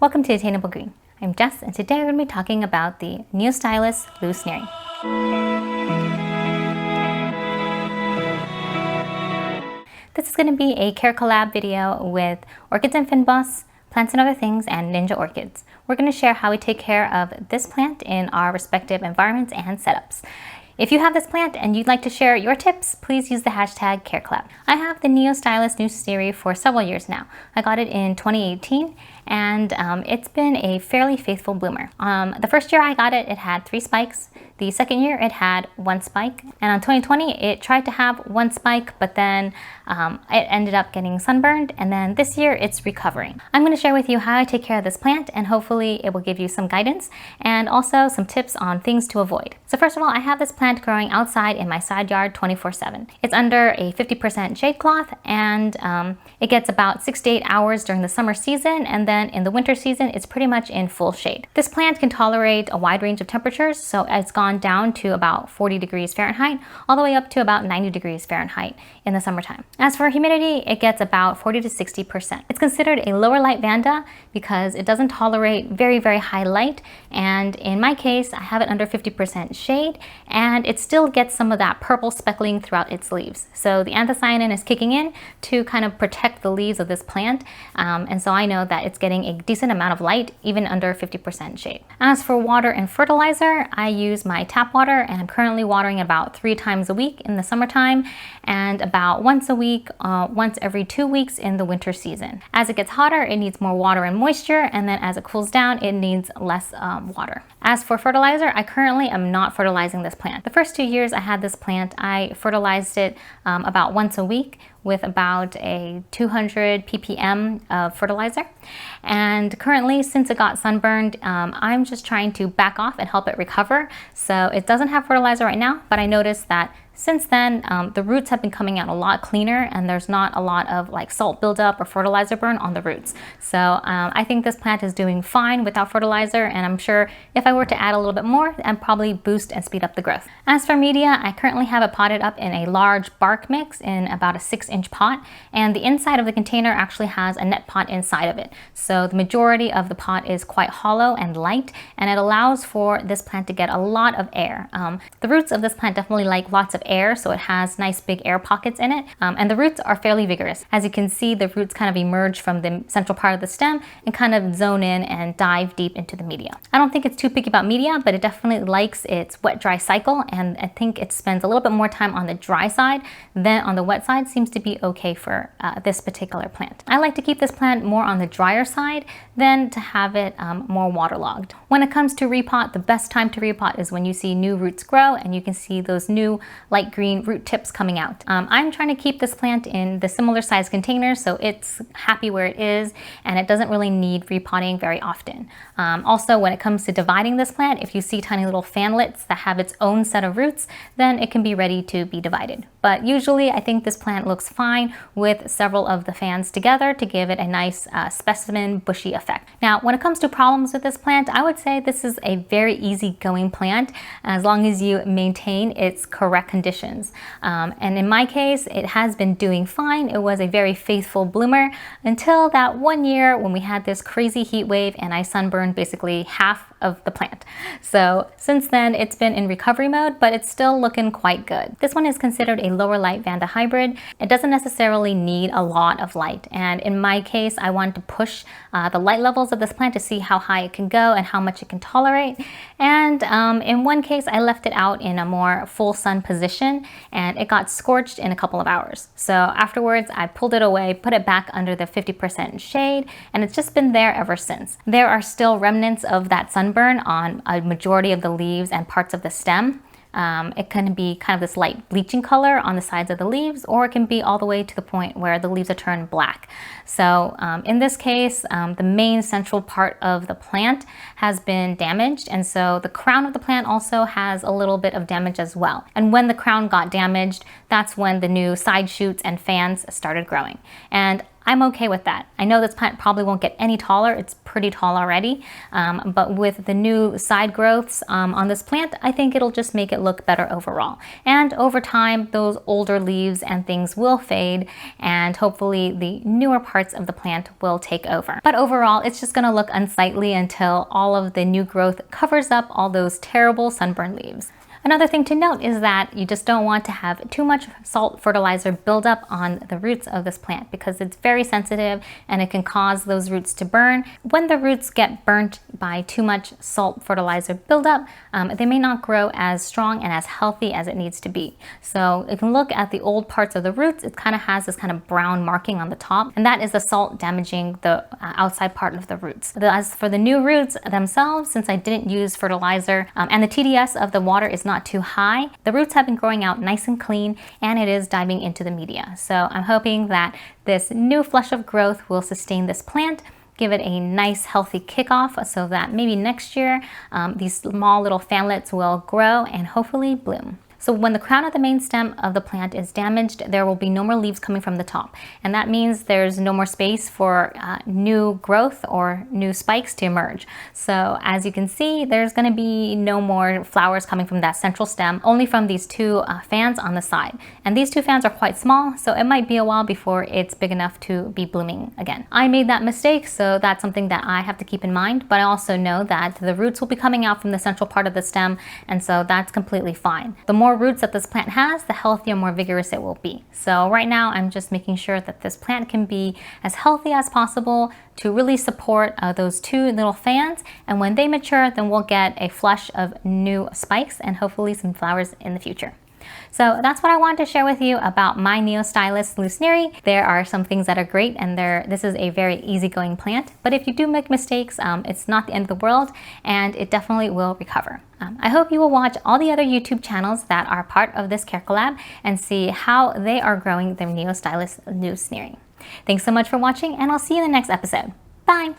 Welcome to Attainable Green. I'm Jess, and today we're going to be talking about the Neostylis Lou Sneary. This is going to be a care collab video with orchids and finboss, plants and other things, and ninja orchids. We're going to share how we take care of this plant in our respective environments and setups. If you have this plant and you'd like to share your tips, please use the hashtag carecollab. I have the Neostylis Lou Sneary for several years now. I got it in 2018 and it's been a fairly faithful bloomer. The first year I got it, it had 3 spikes. The second year it had 1 spike. And on 2020 it tried to have 1 spike, but then it ended up getting sunburned, and then this year it's recovering. I'm going to share with you how I take care of this plant, and hopefully it will give you some guidance and also some tips on things to avoid. So first of all, I have this plant growing outside in my side yard 24/7. It's under a 50% shade cloth, and it gets about 6 to 8 hours during the summer season, and then in the winter season it's pretty much in full shade. This plant can tolerate a wide range of temperatures, so it's gone down to about 40 degrees Fahrenheit all the way up to about 90 degrees Fahrenheit in the summertime. As for humidity, it gets about 40 to 60%. It's considered a lower light vanda because it doesn't tolerate very, very high light, and in my case I have it under 50% shade, and it still gets some of that purple speckling throughout its leaves. So the anthocyanin is kicking in to kind of protect the leaves of this plant, and so I know that it's getting a decent amount of light even under 50% shade. As for water and fertilizer, I use my tap water, and I'm currently watering about 3 times a week in the summertime and about once a week, once every 2 weeks in the winter season. As it gets hotter, it needs more water and moisture, and then as it cools down, it needs less water. As for fertilizer, I currently am not fertilizing this plant. The first 2 years I had this plant, I fertilized it about once a week with about a 200 ppm of fertilizer. And currently, since it got sunburned, I'm just trying to back off and help it recover. So it doesn't have fertilizer right now, but I noticed that since then, the roots have been coming out a lot cleaner, and there's not a lot of like salt buildup or fertilizer burn on the roots. So I think this plant is doing fine without fertilizer, and I'm sure if I were to add a little bit more, I'd probably boost and speed up the growth. As for media, I currently have it potted up in a large bark mix in about a 6-inch pot, and the inside of the container actually has a net pot inside of it. So the majority of the pot is quite hollow and light, and it allows for this plant to get a lot of air. The roots of this plant definitely like lots of air, so it has nice big air pockets in it, and the roots are fairly vigorous. As you can see, the roots kind of emerge from the central part of the stem and kind of zone in and dive deep into the media. I don't think it's too picky about media, but it definitely likes its wet-dry cycle, and I think it spends a little bit more time on the dry side than on the wet side. Seems to be okay for this particular plant. I like to keep this plant more on the drier side than to have it more waterlogged. When it comes to repot, the best time to repot is when you see new roots grow and you can see those new light green root tips coming out. I'm trying to keep this plant in the similar size containers, so it's happy where it is and it doesn't really need repotting very often. Also, when it comes to dividing this plant, if you see tiny little fanlets that have its own set of roots, then it can be ready to be divided. But usually I think this plant looks fine with several of the fans together to give it a nice specimen bushy effect. Now, when it comes to problems with this plant, I would say this is a very easygoing plant as long as you maintain its correct conditions. And in my case, it has been doing fine. It was a very faithful bloomer until that one year when we had this crazy heat wave and I sunburned basically half of the plant. So since then it's been in recovery mode, but it's still looking quite good. This one is considered a lower light vanda hybrid. It doesn't necessarily need a lot of light, and in my case I wanted to push the light levels of this plant to see how high it can go and how much it can tolerate. And in one case I left it out in a more full sun position and it got scorched in a couple of hours. So afterwards I pulled it away, put it back under the 50% shade, and it's just been there ever since. There are still remnants of that sunburn on a majority of the leaves and parts of the stem. It can be kind of this light bleaching color on the sides of the leaves, or it can be all the way to the point where the leaves are turned black. So in this case, the main central part of the plant has been damaged, and so the crown of the plant also has a little bit of damage as well. And when the crown got damaged, that's when the new side shoots and fans started growing. And I'm okay with that. I know this plant probably won't get any taller. It's pretty tall already, but with the new side growths on this plant, I think it'll just make it look better overall. And over time, those older leaves and things will fade, and hopefully the newer parts of the plant will take over. But overall, it's just gonna look unsightly until all of the new growth covers up all those terrible sunburned leaves. Another thing to note is that you just don't want to have too much salt fertilizer build up on the roots of this plant because it's very sensitive and it can cause those roots to burn. When the roots get burnt by too much salt fertilizer buildup, they may not grow as strong and as healthy as it needs to be. So you can look at the old parts of the roots, it kind of has this kind of brown marking on the top, and that is the salt damaging the outside part of the roots. As for the new roots themselves, since I didn't use fertilizer and the TDS of the water is not too high, the roots have been growing out nice and clean, and it is diving into the media. So I'm hoping that this new flush of growth will sustain this plant, give it a nice healthy kickoff so that maybe next year these small little fanlets will grow and hopefully bloom. So when the crown of the main stem of the plant is damaged, there will be no more leaves coming from the top. And that means there's no more space for new growth or new spikes to emerge. So as you can see, there's gonna be no more flowers coming from that central stem, only from these two fans on the side. And these two fans are quite small, so it might be a while before it's big enough to be blooming again. I made that mistake, so that's something that I have to keep in mind, but I also know that the roots will be coming out from the central part of the stem, and so that's completely fine. The more roots that this plant has, the healthier, more vigorous it will be. So right now I'm just making sure that this plant can be as healthy as possible to really support those two little fans, and when they mature, then we'll get a flush of new spikes and hopefully some flowers in the future. So that's what I wanted to share with you about my Neostylis Lou Sneary. There are some things that are great, and this is a very easygoing plant, but if you do make mistakes, it's not the end of the world, and it definitely will recover. I hope you will watch all the other YouTube channels that are part of this Care Collab and see how they are growing their Neostylis Lou Sneary. Thanks so much for watching, and I'll see you in the next episode. Bye!